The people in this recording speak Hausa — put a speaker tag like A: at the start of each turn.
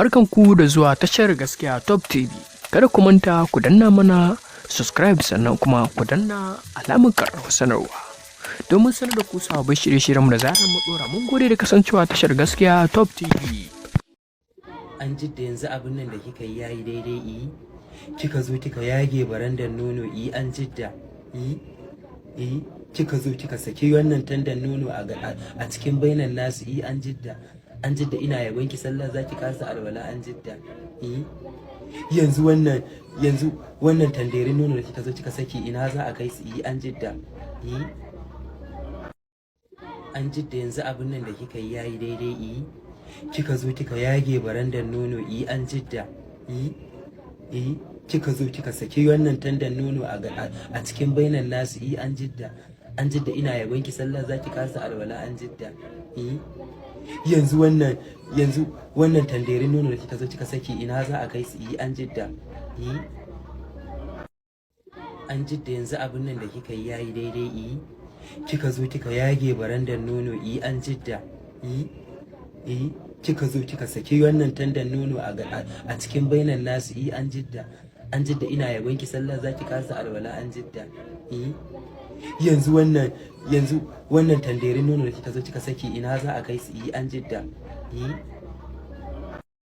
A: Barkanku da zuwa tashar gaskiya Top TV. Kada ku manta ku danna mana subscribe sannan kuma ku danna alamar ƙararrawar sanarwa. Domin sanar da ku sababbin shirye-shiryen da zarar mu dora. Mun gode da kasancewa tashar gaskiya Top TV.
B: An jidda yanzu abin nan da kika yi yayi daidai kika zo kika yage barandan nono an jidda kika zo kika saki wannan tandan nono a cikin bainan nasu an jidda ina yabon ki sallah zaki kasa alwala an jidda yanzu wannan tanderin nono da kika zo kika saki ina za a kai su an jidda an jidda yanzu abin nan da kika yi yayi daidai kika zo kika yage barandan nono an jidda kika zo kika saki wannan tandan nono a cikin bainan nasu an jidda ina yabon ki sallah zaki kasa alwala an jidda yanzu wannan tanderin nono da kika zo kika saki ina za a kai su an jidda an jidda yanzu abin nan da kika yi yayi daidai kika zo kika yage barandan nono an jidda kika zo kika saki wannan tandan nono a cikin bainan nasu an jidda ina yabon ki sallah zaki kasa alwala an jidda yanzu wannan tanderin nono da kika zo kika saki ina za a kai su an jidda